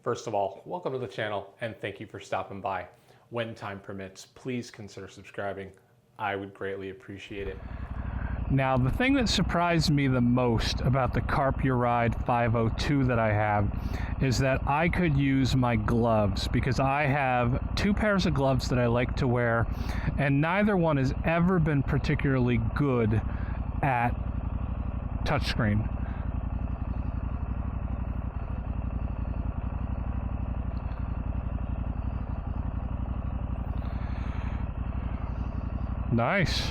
First of all, welcome to the channel and thank you for stopping by. When time permits, please consider subscribing. I would greatly appreciate it. Now, the thing that surprised me the most about the Carpuride W502 that I have is that I could use my gloves, because I have two pairs of gloves that I like to wear, and neither one has ever been particularly good at touchscreen. Nice.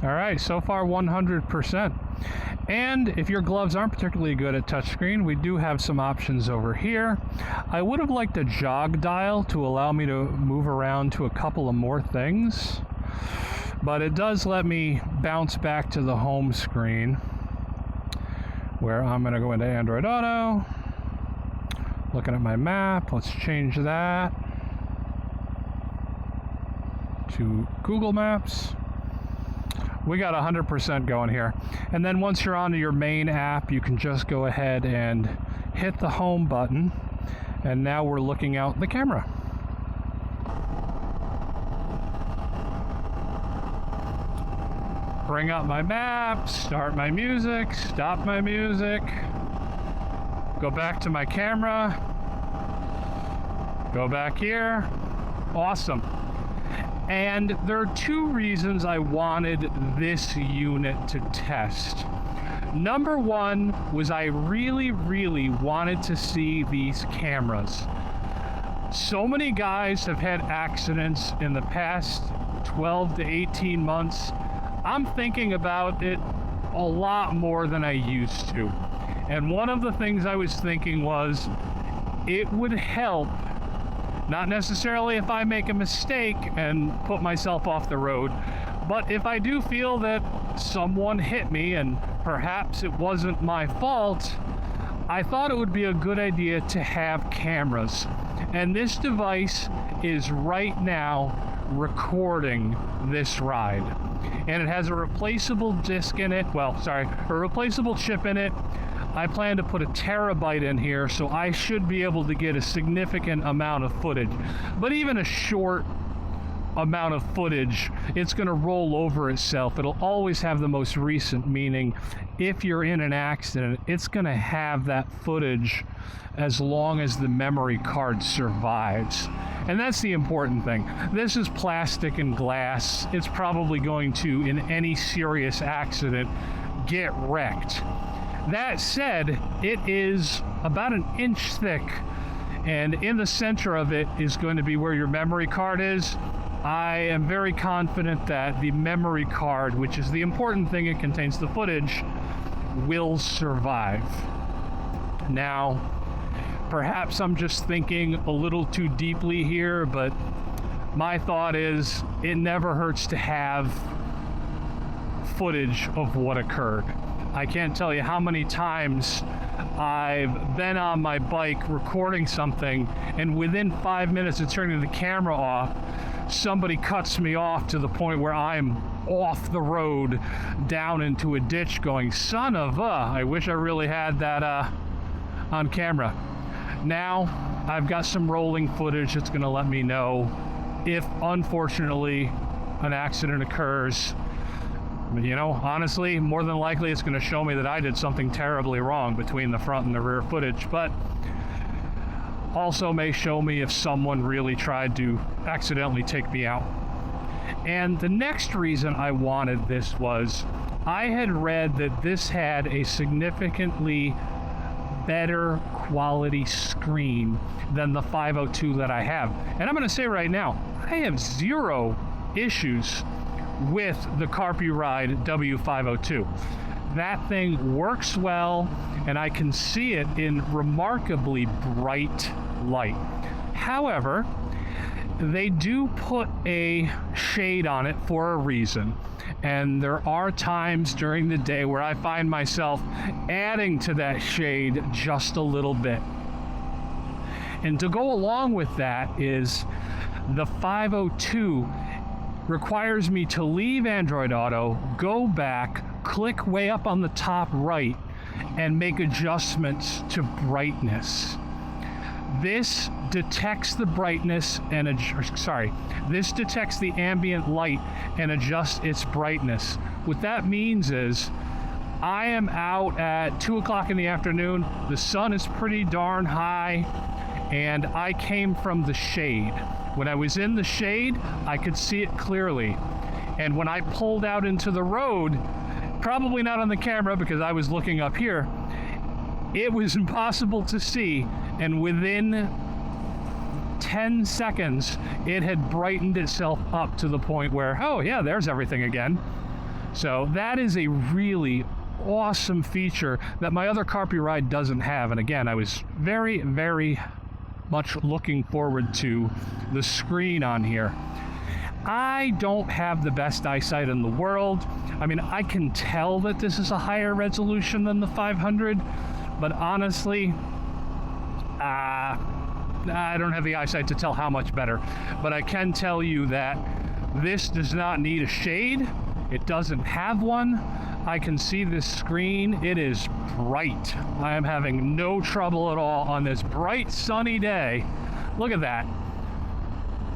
All right, so far 100%. And if your gloves aren't particularly good at touchscreen, we do have some options over here. I would have liked a jog dial to allow me to move around to a couple of more things, but it does let me bounce back to the home screen, where I'm going to go into Angroid Auto. Looking at my map, let's change that to Google Maps. We got 100% going here. And then once you're onto your main app, you can just go ahead and hit the home button. And now we're looking out the camera. Bring up my map, start my music, stop my music. Go back to my camera, go back here. Awesome. And there are two reasons I wanted this unit to test. Number one was I really wanted to see these cameras. So many guys have had accidents in the past 12 to 18 months. I'm thinking about it a lot more than I used to. And one of the things I was thinking was, it would help, not necessarily if I make a mistake and put myself off the road, but if I do feel that someone hit me and perhaps it wasn't my fault, I thought it would be a good idea to have cameras. And this device is right now recording this ride. And it has a replaceable disc in it, a replaceable chip in it. I plan to put a terabyte in here, so I should be able to get a significant amount of footage. But even a short amount of footage, it's going to roll over itself. It'll always have the most recent, meaning if you're in an accident, it's going to have that footage as long as the memory card survives. And that's the important thing. This is plastic and glass. It's probably going to, in any serious accident, get wrecked. That said, it is about an inch thick, and in the center of it is going to be where your memory card is. I am very confident that the memory card, which is the important thing, it contains the footage, will survive. Now, perhaps I'm just thinking a little too deeply here, but my thought is it never hurts to have footage of what occurred. I can't tell you how many times I've been on my bike recording something, and within 5 minutes of turning the camera off, somebody cuts me off to the point where I'm off the road down into a ditch going, son of a, I wish I really had that on camera. Now I've got some rolling footage that's going to let me know if, unfortunately, an accident occurs. You know, honestly, more than likely it's going to show me that I did something terribly wrong between the front and the rear footage, but also may show me if someone really tried to accidentally take me out. And the next reason I wanted this was, I had read that this had a significantly better quality screen than the W502 that I have. And I'm going to say right now, I have zero issues with the Carpuride W502. That thing works well, and I can see it in remarkably bright light. However, they do put a shade on it for a reason, and there are times during the day where I find myself adding to that shade just a little bit. And to go along with that is the W502 requires me to leave Angroid Auto, go back, click way up on the top right and make adjustments to brightness. This detects the brightness and this detects the ambient light and adjusts its brightness. What that means is I am out at 2 o'clock in the afternoon, the sun is pretty darn high, and I came from the shade. When I was in the shade, I could see it clearly. And when I pulled out into the road, probably not on the camera because I was looking up here, it was impossible to see, and within 10 seconds, it had brightened itself up to the point where, oh yeah, there's everything again. So that is a really awesome feature that my other Carpuride doesn't have. And again, I was very, very much looking forward to the screen on here. I don't have the best eyesight in the world. I mean, I can tell that this is a higher resolution than the 500, but honestly, I don't have the eyesight to tell how much better. But I can tell you that this does not need a shade. It doesn't have one. I can see this screen. It is bright. I am having no trouble at all on this bright sunny day. Look at that.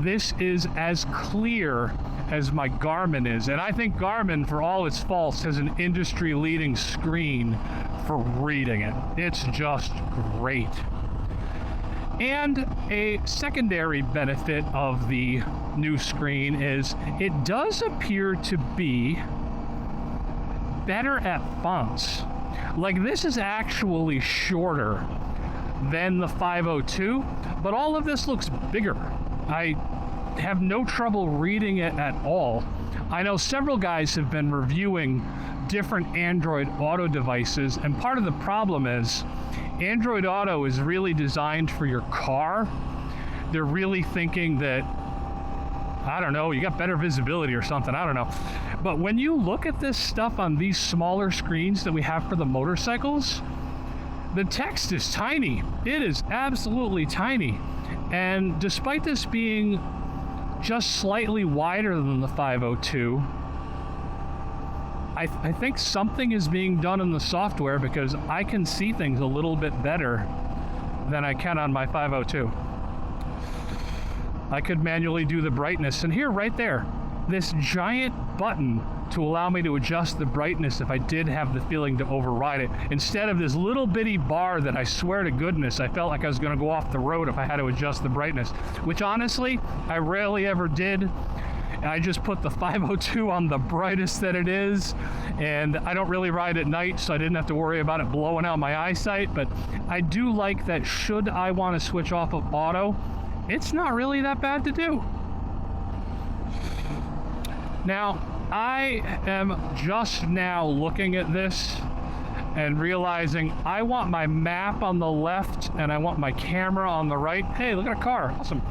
This is as clear as my Garmin is. And I think Garmin, for all its faults, has an industry-leading screen for reading it. It's just great. And a secondary benefit of the new screen is it does appear to be better at fonts. Like, this is actually shorter than the 502, but all of this looks bigger. I have no trouble reading it at all. I know several guys have been reviewing different Android Auto devices, and part of the problem is Android Auto is really designed for your car. They're really thinking that, I don't know, you got better visibility or something, I don't know. But when you look at this stuff on these smaller screens that we have for the motorcycles, the text is tiny. It is absolutely tiny. And despite this being just slightly wider than the 502, I think something is being done in the software because I can see things a little bit better than I can on my 502. I could manually do the brightness, and here, right there, this giant button to allow me to adjust the brightness if I did have the feeling to override it, instead of this little bitty bar that I swear to goodness I felt like I was going to go off the road if I had to adjust the brightness, which honestly I rarely ever did. I just put the 502 on the brightest that it is, and I don't really ride at night, so I didn't have to worry about it blowing out my eyesight. But I do like that should I want to switch off of auto, it's not really that bad to do. Now, I am just now looking at this and realizing I want my map on the left and I want my camera on the right. Hey, look at a car. Awesome.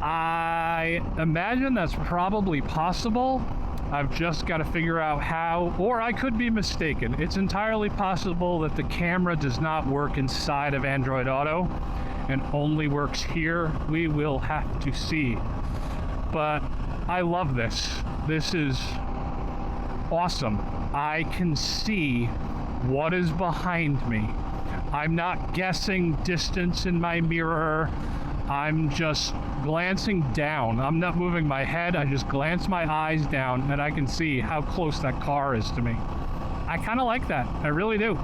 I imagine that's probably possible. I've just got to figure out how, or I could be mistaken. It's entirely possible that the camera does not work inside of Android Auto and only works here. We will have to see. But I love this. This is awesome. I can see what is behind me. I'm not guessing distance in my mirror. I'm just glancing down. I'm not moving my head. I just glance my eyes down and I can see how close that car is to me. I kind of like that. I really do.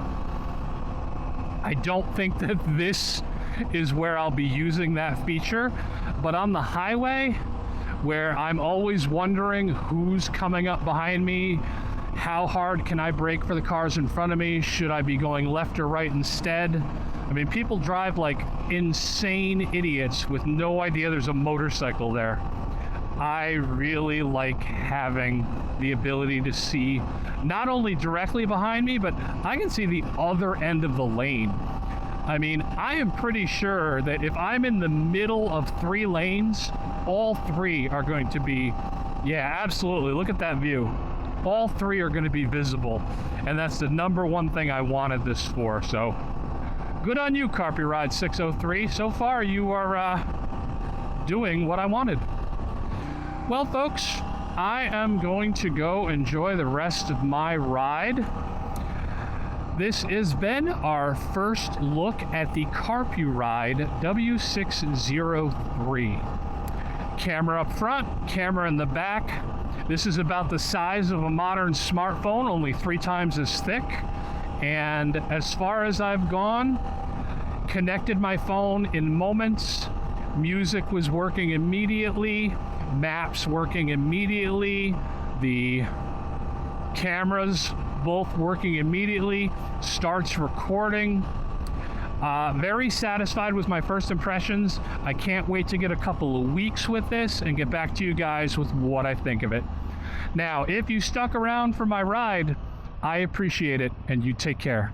I don't think that this is where I'll be using that feature, but on the highway, where I'm always wondering who's coming up behind me, how hard can I brake for the cars in front of me, should I be going left or right instead? I mean, people drive like insane idiots with no idea there's a motorcycle there. I really like having the ability to see not only directly behind me, but I can see the other end of the lane. I mean, I am pretty sure that if I'm in the middle of 3 lanes, all 3 are going to be, yeah, absolutely, look at that view. All 3 are going to be visible, and that's the #1 thing I wanted this for. So good on you, Carpuride W603. So far you are doing what I wanted. Well, folks, I am going to go enjoy the rest of my ride. This has been our first look at the Carpuride W603. Camera up front, camera in the back. This is about the size of a modern smartphone, only 3 times as thick. And as far as I've gone, connected my phone in moments. Music was working immediately, maps working immediately, the cameras both working immediately, starts recording. Very satisfied with my first impressions. I can't wait to get a couple of weeks with this and get back to you guys with what I think of it. Now, if you stuck around for my ride, I appreciate it, and you take care.